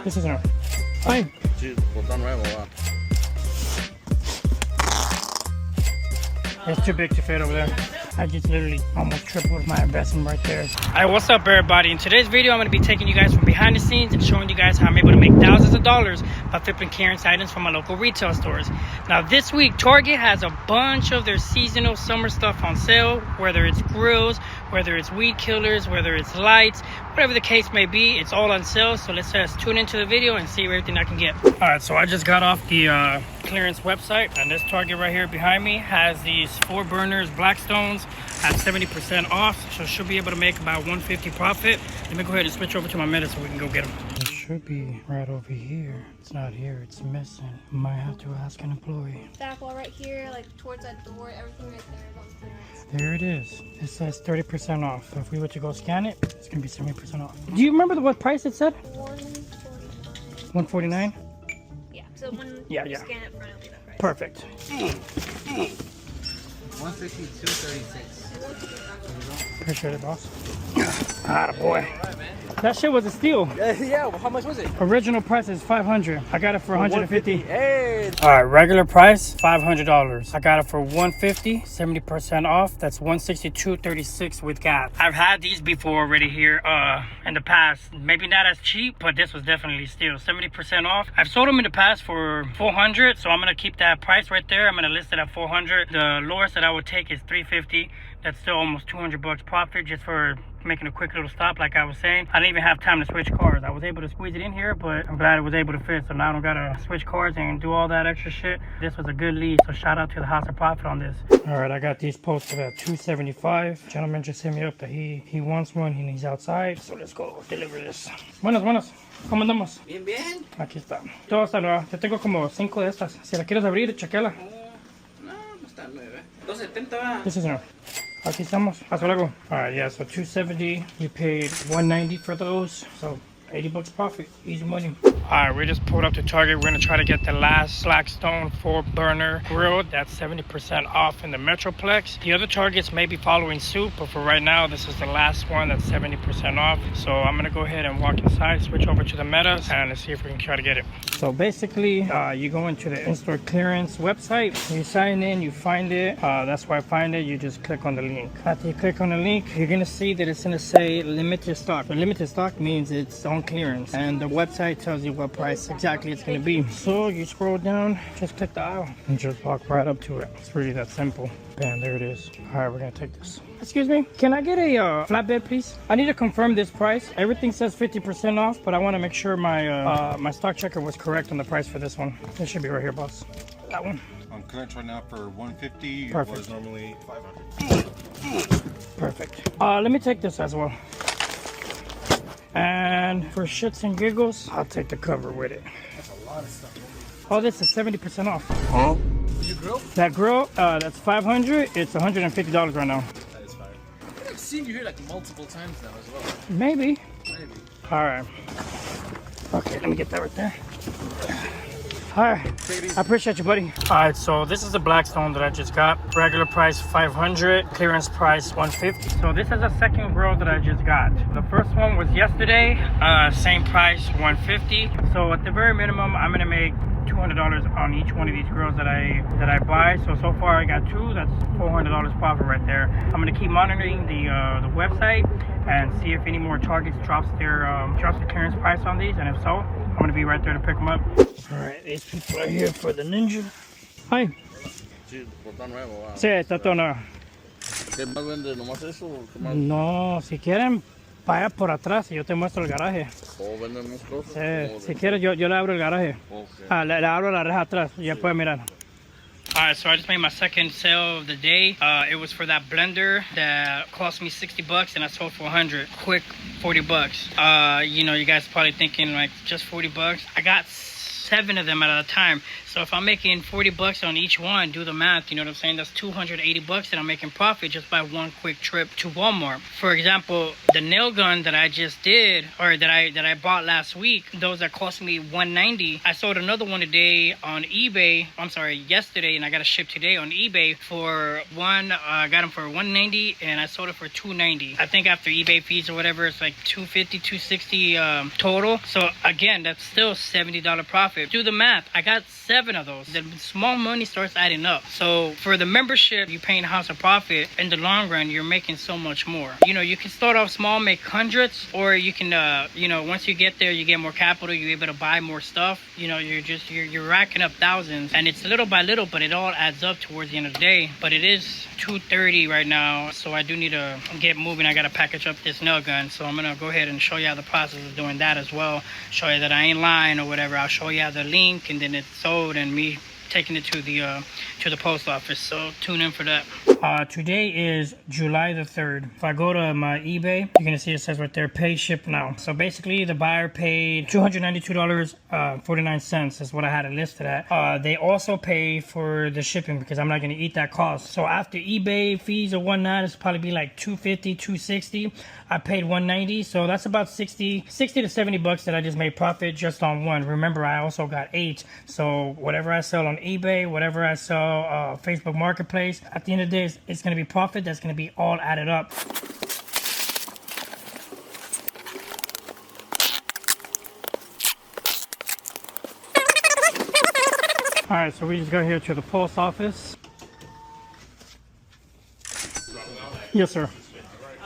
This is enough. Fine. It's too big to fit over there. I just literally almost tripled my investment right there. Alright, what's up everybody? In today's video, I'm going to be taking you guys from behind the scenes and showing you guys how I'm able to make thousands of dollars by flipping clearance items from my local retail stores. Now this week, Target has a bunch of their seasonal summer stuff on sale, whether it's grills, whether it's weed killers, whether it's lights, whatever the case may be, it's all on sale. So let's just tune into the video and see everything I can get. Alright, so I just got off the clearance website, and this Target right here behind me has these 4 burners Blackstones at 70% off, so she'll be able to make about $150 profit. Let me go ahead and switch over to my Meta so we can go get them. It should be right over here. It's not here, it's missing. Might have to ask an employee. Back wall right here, like towards that door, everything right there is on clearance. There it is. It says 30% off. So if we were to go scan it, it's gonna be 70% off. Do you remember what price it said? 149. Yeah. So when you yeah. scan it, front, it'll be that price. Perfect. 152.36. Appreciate it, boss. Ah, boy. That shit was a steal. Yeah, well, how much was it? Original price is $500. I got it for $150. Hey. All right, regular price $500. I got it for $150, 70% off. That's $162.36 with gas. I've had these before already here in the past. Maybe not as cheap, but this was definitely a steal. 70% off. I've sold them in the past for $400, so I'm gonna keep that price right there. I'm gonna list it at $400. The lowest that I would take is $350. That's still almost $200 profit just for making a quick little stop. Like I was saying, I didn't even have time to switch cars. I was able to squeeze it in here, but I'm glad it was able to fit, so now I don't gotta switch cars and do all that extra shit. This was a good lead, so shout out to the House of Profit on this. All right, I got these posted at $275. Gentleman just hit me up that he wants one and he's outside, so let's go deliver this. Buenas. ¿Cómo andamos? Bien, bien. Aquí está. Todo está nuevo. Yo tengo como 5 de estas. Si la quieres abrir, chequela. No, no está 9. 270. This is enough. Aquí estamos. Hasta luego. Alright, yeah, so $270. You paid $190 for those. So $80 profit. Easy money. Alright, we just pulled up to Target. We're gonna try to get the last Blackstone 4-burner grill. That's 70% off in the Metroplex. The other Targets may be following suit, but for right now, this is the last one that's 70% off. So I'm gonna go ahead and walk inside, switch over to the Metas, and let's see if we can try to get it. So basically, you go into the in-store clearance website, you sign in, you find it. That's where I find it. You just click on the link. After you click on the link, you're gonna see that it's gonna say limited stock. But limited stock means it's on clearance, and the website tells you what price exactly it's gonna be. So you scroll down, just click the aisle, and just walk right up to it. It's really that simple. Bam, there it is. All right, we're gonna take this. Excuse me, can I get a flatbed, please? I need to confirm this price. Everything says 50% off, but I want to make sure my my stock checker was correct on the price for this one. It should be right here, boss. That one. On clearance right now for $150. Perfect. It was normally $500. Perfect. Let me take this as well. And for shits and giggles, I'll take the cover with it. That's a lot of stuff. Oh, this is 70% off. Huh? Your grill? That grill, that's $500. It's $150 right now. That is fire. I think I've seen you here like multiple times now as well. Maybe. Maybe. All right. Okay, let me get that right there. All right, I appreciate you, buddy. All right, so this is the Blackstone that I just got. Regular price $500, clearance price $150. So this is the second grill that I just got. The first one was yesterday, same price, $150. So at the very minimum, I'm gonna make $200 on each one of these grills that I buy. So far I got 2. That's $400 profit right there. I'm gonna keep monitoring the website and see if any more Targets drops the clearance price on these, and if so, I'm gonna be right there to pick them up. All right, these people are here for the Ninja. Hi. Sí, está nuevo. Sí, está todo nuevo. ¿Qué más vende? ¿Nomás eso? ¿Qué más? No, si quieren, vaya por atrás y yo te muestro el garaje. ¿O venden más cosas? Sí, si quieres, yo le abro el garaje. Okay. Le abro la reja atrás, ya puede mirar. Alright, so I just made my second sale of the day. It was for that blender that cost me $60 and I sold for $100. Quick $40. You know, you guys probably thinking like just $40. I got 7 of them at a time. So if I'm making 40 bucks on each one, do the math, you know what I'm saying? That's 280 bucks that I'm making profit just by one quick trip to Walmart. For example, the nail gun that I just did, or that I bought last week, those that cost me $190. I sold another one today on eBay. I'm sorry, yesterday, and I got a ship today on eBay for I got them for $190, and I sold it for $290. I think after eBay fees or whatever, it's like $250, $260 total. So again, that's still $70 profit. Do the math. I got 7 of those. The small money starts adding up. So for the membership, you're paying House of Profit. In the long run, you're making so much more. You know, you can start off small, make hundreds, or you can, you know, once you get there, you get more capital, you're able to buy more stuff. You know, you're racking up thousands, and it's little by little, but it all adds up towards the end of the day. But it is 2:30 right now, so I do need to get moving. I gotta package up this nail gun, so I'm gonna go ahead and show you how the process of doing that as well. Show you that I ain't lying or whatever. I'll show you the link, and then it's sold, and me taking it to the post office. So tune in for that. Today is July the 3rd. If I go to my eBay, you're gonna see it says right there, pay ship now. So basically the buyer paid $292.49 is what I had it listed at. They also pay for the shipping because I'm not gonna eat that cost. So after eBay fees or whatnot, it's probably be like $250, $260. I paid $190, so that's about 60 to 70 bucks that I just made profit just on one. Remember, I also got 8, so whatever I sell on eBay, whatever I sell Facebook Marketplace, at the end of the day, it's going to be profit that's going to be all added up. All right, so we just got here to the post office. Yes, sir.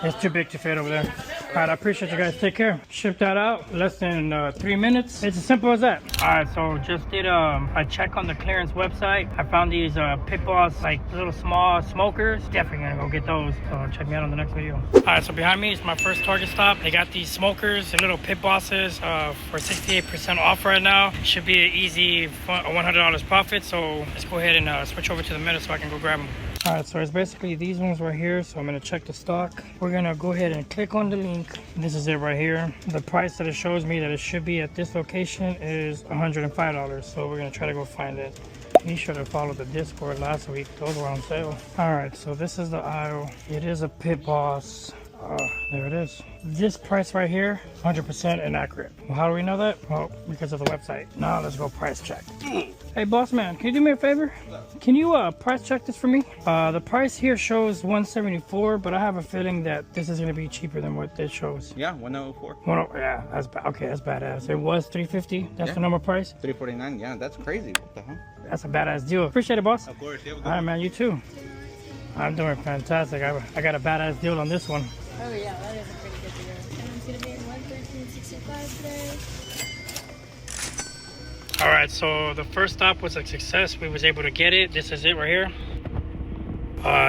It's too big to fit over there. All right, I appreciate you guys. Take care. Ship that out less than 3 minutes. It's as simple as that. All right, so just did a check on the clearance website. I found these Pit Boss, like little small smokers. Definitely gonna go get those. So check me out on the next video. All right, so behind me is my first Target stop. They got these smokers, the little Pit Bosses, for 68% off right now. Should be an easy $100 profit. So let's go ahead and switch over to the Meta so I can go grab them. All right, so it's basically these ones right here. So I'm gonna check the stock. We're gonna go ahead and click on the link. This is it right here. The price that it shows me that it should be at this location is $105. So we're gonna try to go find it. He should have followed the Discord last week. Those were on sale. All right, so this is the aisle. It is a Pit Boss. There it is. This price right here, 100% inaccurate. Well, how do we know that? Well, because of the website. Now let's go price check. Hey, boss man, can you do me a favor? Can you price check this for me? The price here shows $174, but I have a feeling that this is gonna be cheaper than what this shows. Yeah, 104. Yeah, that's okay. That's badass. It was $350. That's the normal price. 349. Yeah, that's crazy. What the hell? That's a badass deal. Appreciate it, boss. Of course. You have a good All right, man. You too. I'm doing fantastic. I got a badass deal on this one. Oh yeah, that is a pretty good deal. And it's gonna be $113.65 today. All right, so the first stop was a success. We was able to get it. This is it right here.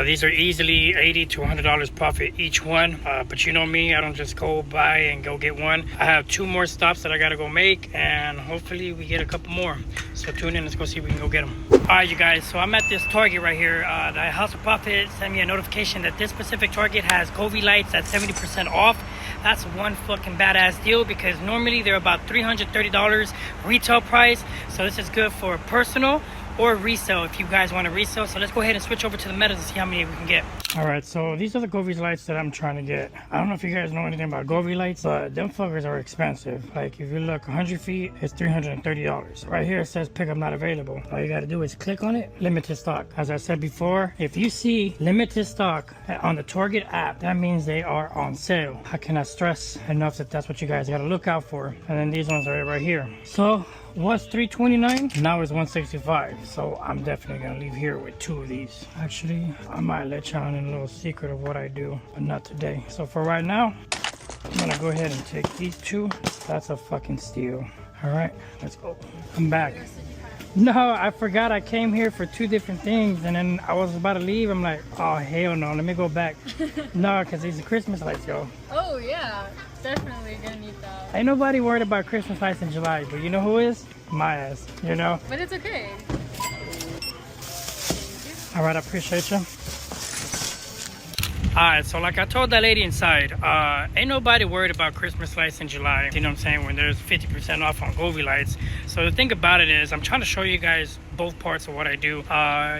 These are easily $80 to $100 profit each one. But you know me, I don't just go buy and go get one. I have 2 more stops that I gotta go make, and hopefully we get a couple more. So tune in, let's go see if we can go get them. All right, you guys, so I'm at this Target right here. The House of Profit sent me a notification that this specific Target has Govee lights at 70% off. That's one fucking badass deal because normally they're about $330 retail price. So this is good for personal or resell if you guys want to resell. So let's go ahead and switch over to the Metas and see how many we can get. All right, so these are the Govee lights that I'm trying to get. I don't know if you guys know anything about Govee lights, but them fuckers are expensive. Like if you look 100 feet, it's $330. Right here it says pickup not available. All you gotta do is click on it, limited stock. As I said before, if you see limited stock on the Target app, that means they are on sale. I cannot stress enough that that's what you guys gotta look out for. And then these ones are right here. So was $329, now it's $165. So I'm definitely gonna leave here with 2 of these. Actually, I might let y'all in a little secret of what I do, but not today. So for right now, I'm gonna go ahead and take these 2. That's a fucking steal. All right, let's go. I'm back. No, I forgot I came here for 2 different things, and then I was about to leave. I'm like, oh hell no, let me go back. No, because these are Christmas lights, yo. Oh yeah, definitely gonna need that. Ain't nobody worried about Christmas lights in July, but you know who is? My ass, you know? But it's okay. All right, I appreciate you. All right, so like I told that lady inside, ain't nobody worried about Christmas lights in July. You know what I'm saying? When there's 50% off on Govee lights. So the thing about it is, I'm trying to show you guys both parts of what I do.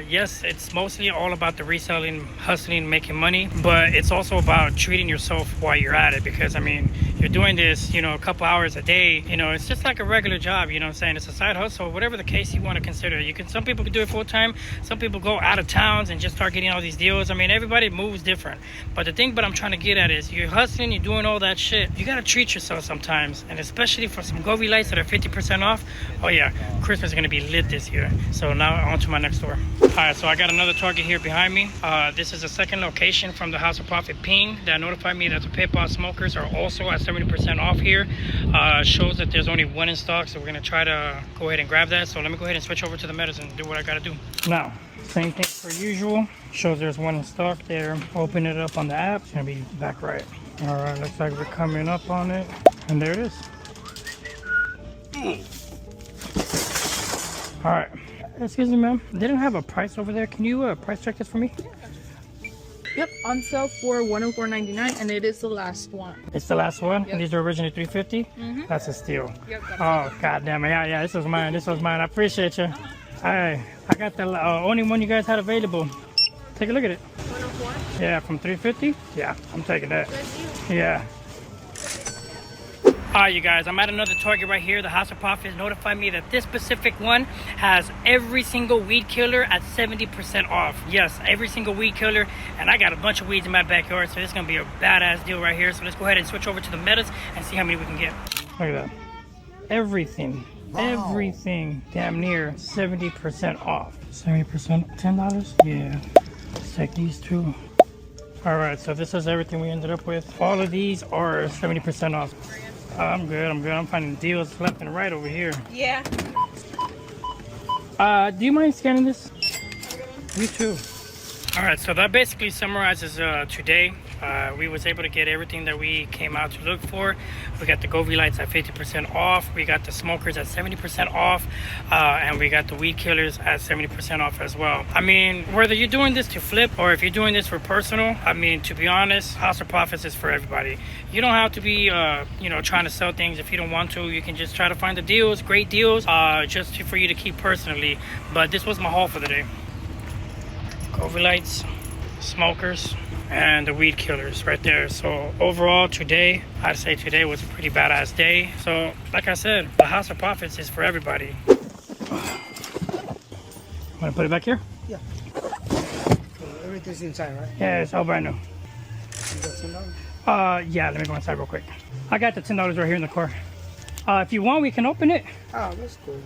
Yes, it's mostly all about the reselling, hustling, making money, but it's also about treating yourself while you're at it, because I mean, you're doing this, you know, a couple hours a day, you know, it's just like a regular job, you know what I'm saying? It's a side hustle, whatever the case you want to consider. Some people can do it full time, some people go out of towns and just start getting all these deals. I mean, everybody moves different, but the thing I'm trying to get at is, you're hustling, you're doing all that shit, you gotta treat yourself sometimes, and especially for some Govee lights that are 50% off. Oh yeah, Christmas is gonna be lit this year. So now on to my next store. All right, so I got another Target here behind me. This is a second location from the House of Profit ping that notified me that the Pit Boss smokers are also at 70% off here. Shows that there's only one in stock, so we're gonna try to go ahead and grab that. So let me go ahead and switch over to the medicine and do what I gotta do. Now, same thing per usual. Shows there's one in stock there. Open it up on the app. It's gonna be back right. All right, looks like we're coming up on it, and there it is. All right, excuse me, ma'am. They didn't have a price over there. Can you price check this for me? Yep, on sale for $104.99, and it is the last one. It's the last one, Yep. and these are originally $350. That's a steal. Yep, Oh god damn it! Yeah, this was mine. This was mine. I appreciate you. I got the only one you guys had available. Take a look at it. 104. Yeah, from 350. Yeah, I'm taking that. Yeah. Alright, you guys, I'm at another Target right here. The House of Profit notified me that this specific one has every single weed killer at 70% off. Yes, every single weed killer, and I got a bunch of weeds in my backyard, so this is gonna be a badass deal right here. So let's go ahead and switch over to the metas and see how many we can get. Look at that. Everything, everything, damn near 70% off. 70%, $10? Yeah. Let's take these two. All right, so this is everything we ended up with. All of these are 70% off. I'm good. I'm finding deals left and right over here. Yeah. Do you mind scanning this? You too. All right, so that basically summarizes today. We was able to get everything that we came out to look for. We got the Govee lights at 50% off. We got the smokers at 70% off. And we got the weed killers at 70% off as well. I mean, whether you're doing this to flip or if you're doing this for personal, I mean, to be honest, House of Profits is for everybody. You don't have to be, you know, trying to sell things if you don't want to. You can just try to find the deals, great deals, just for you to keep personally. But this was my haul for the day. Govee lights, smokers, and the weed killers right there. So overall today, I'd say today was a pretty badass day. So like I said, the House of Profits is for everybody. Want to put it back here? Yeah. Everything's inside, right? Yeah, it's all brand new. You got $10? Yeah, let me go inside real quick. I got the $10 right here in the car. If you want, we can open it. Oh, that's cool.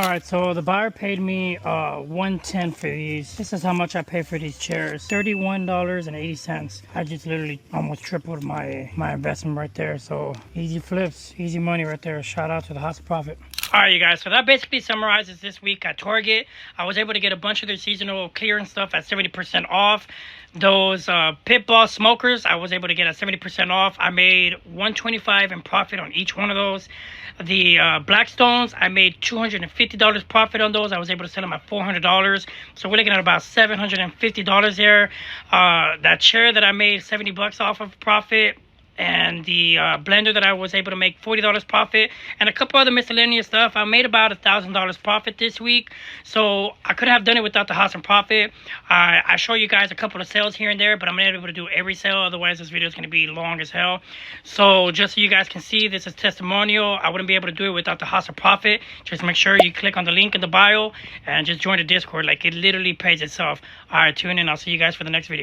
All right, so the buyer paid me $110 for these. This is how much I paid for these chairs, $31.80. I just literally almost tripled my investment right there. So easy flips, easy money right there. Shout out to the House of Profit. All right, you guys, so that basically summarizes this week at Target. I was able to get a bunch of their seasonal clearance stuff at 70% off. Those Pit Boss smokers, I was able to get at 70% off. I made $125 in profit on each one of those. The Blackstones, I made $250 profit on those. I was able to sell them at $400. So we're looking at about $750 there. That chair that I made 70 bucks off of profit. And the blender that I was able to make $40 profit, and a couple other miscellaneous stuff. I made about $1,000 profit this week, so I could have done it without the House and Profit. I show you guys a couple of sales here and there, but I'm not able to do every sale, otherwise this video is going to be long as hell. So just so you guys can see, this is testimonial. I wouldn't be able to do it without the House of Profit. Just make sure you click on the link in the bio and just join the Discord. Like, it literally pays itself. All right, tune in. I'll see you guys for the next video.